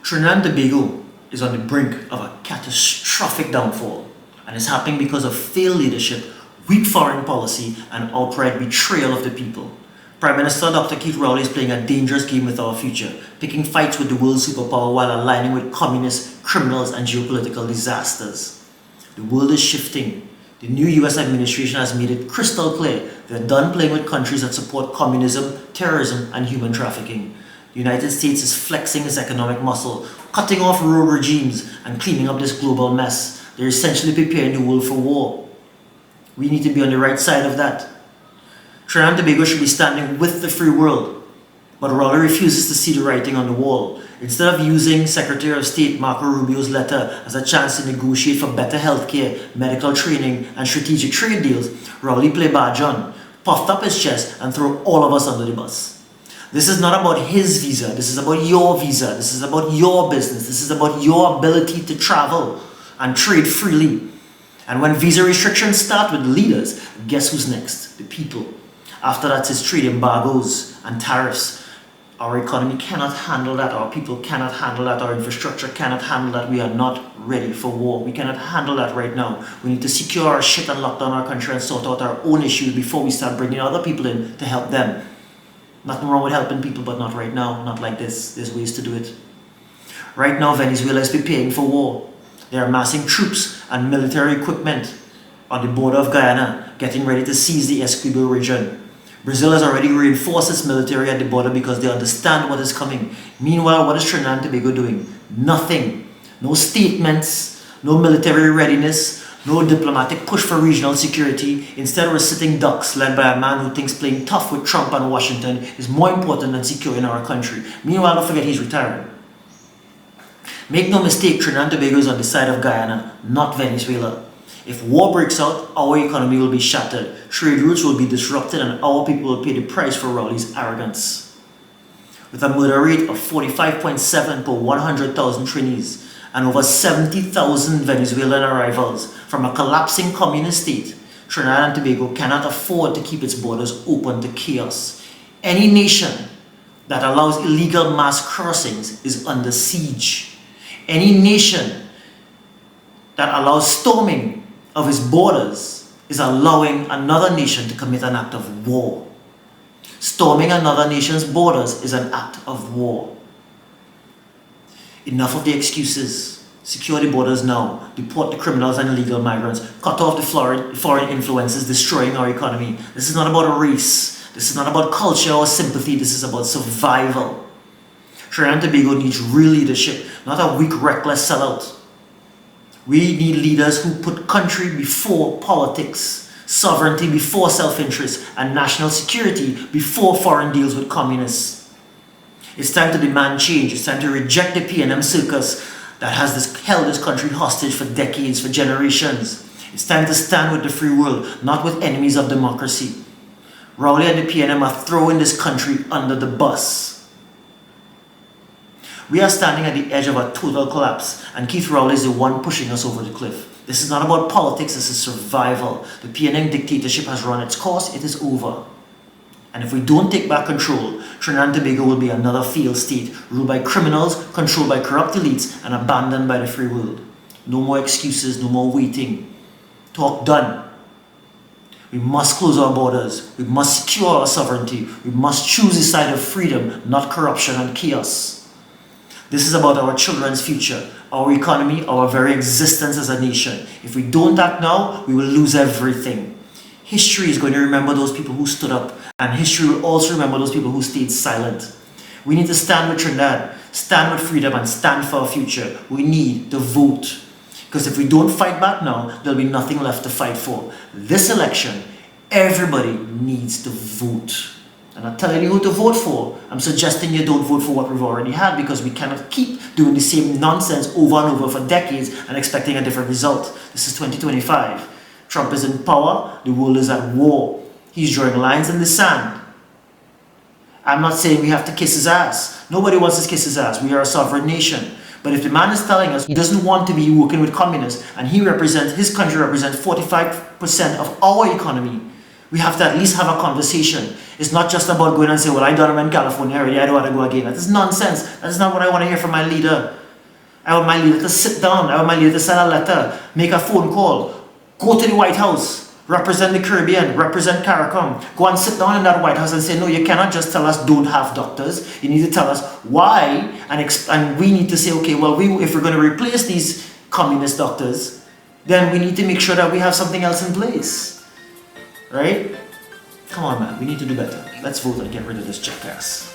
Trinidad and Tobago is on the brink of a catastrophic downfall, and it's happening because of failed leadership, weak foreign policy, and outright betrayal of the people. Prime Minister Dr. Keith Rowley is playing a dangerous game with our future, picking fights with the world superpower while aligning with communists, criminals, and geopolitical disasters. The world is shifting. The new US administration has made it crystal clear they're done playing with countries that support communism, terrorism, and human trafficking. The United States is flexing its economic muscle, cutting off rogue regimes, and cleaning up this global mess. They're essentially preparing the world for war. We need to be on the right side of that. Trinidad and Tobago should be standing with the free world, but Rowley refuses to see the writing on the wall. Instead of using Secretary of State Marco Rubio's letter as a chance to negotiate for better healthcare, medical training, and strategic trade deals, Rowley played Bar John, puffed up his chest, and threw all of us under the bus. This is not about his visa, this is about your visa, this is about your business, this is about your ability to travel and trade freely. And when visa restrictions start with the leaders, guess who's next? The people. After that is trade embargoes and tariffs. Our economy cannot handle that, our people cannot handle that, our infrastructure cannot handle that. We are not ready for war. We cannot handle that right now. We need to secure our shit and lock down our country and sort out our own issues before we start bringing other people in to help them. Nothing wrong with helping people, but not right now, not like this. There's ways to do it. Right now, Venezuela is preparing for war. They are amassing troops and military equipment on the border of Guyana, getting ready to seize the Essequibo region. Brazil has already reinforced its military at the border because they understand what is coming. Meanwhile, what is Trinidad and Tobago doing? Nothing. No statements, no military readiness, no diplomatic push for regional security. Instead, we're sitting ducks led by a man who thinks playing tough with Trump and Washington is more important than securing our country. Meanwhile, don't forget he's retiring. Make no mistake, Trinidad and Tobago is on the side of Guyana, not Venezuela. If war breaks out, our economy will be shattered, trade routes will be disrupted, and our people will pay the price for Rowley's arrogance. With a murder rate of 45.7 per 100,000 trainees and over 70,000 Venezuelan arrivals from a collapsing communist state, Trinidad and Tobago cannot afford to keep its borders open to chaos. Any nation that allows illegal mass crossings is under siege. Any nation that allows storming of its borders is allowing another nation to commit an act of war. Storming another nation's borders is an act of war. Enough of the excuses. Secure the borders now. Deport the criminals and illegal migrants. Cut off the foreign influences destroying our economy. This is not about a race. This is not about culture or sympathy. This is about survival. Trinidad and Tobago needs real leadership, not a weak, reckless sellout. We need leaders who put country before politics, sovereignty before self-interest, and national security before foreign deals with communists. It's time to demand change. It's time to reject the P&M circus that has held this country hostage for decades, for generations. It's time to stand with the free world, not with enemies of democracy. Rowley and the P&M are throwing this country under the bus. We are standing at the edge of a total collapse, and Keith Rowley is the one pushing us over the cliff. This is not about politics, this is survival. The PNM dictatorship has run its course, it is over. And if we don't take back control, Trinidad and Tobago will be another failed state, ruled by criminals, controlled by corrupt elites, and abandoned by the free world. No more excuses, no more waiting. Talk done. We must close our borders. We must secure our sovereignty. We must choose the side of freedom, not corruption and chaos. This is about our children's future, our economy, our very existence as a nation. If we don't act now, we will lose everything. History is going to remember those people who stood up, and history will also remember those people who stayed silent. We need to stand with Trinidad, stand with freedom, and stand for our future. We need to vote. Because if we don't fight back now, there'll be nothing left to fight for. This election, everybody needs to vote. I'm not telling you who to vote for. I'm suggesting you don't vote for what we've already had, because we cannot keep doing the same nonsense over and over for decades and expecting a different result. This is 2025. Trump is in power. The world is at war. He's drawing lines in the sand. I'm not saying we have to kiss his ass. Nobody wants to kiss his ass. We are a sovereign nation. But if the man is telling us he doesn't want to be working with communists, and his country represents 45% of our economy, We have to at least have a conversation. It's not just about going and say, well, I done them in California already, I don't want to go again. That is nonsense. That is not what I want to hear from my leader. I want my leader to sit down. I want my leader to send a letter, make a phone call, go to the White House, represent the Caribbean, represent CARICOM. Go and sit down in that White House and say, no, you cannot just tell us don't have doctors. You need to tell us why, and we need to say, okay, well, if we're going to replace these communist doctors, then we need to make sure that we have something else in place. Right? Come on, man. We need to do better. Let's vote and get rid of this jackass.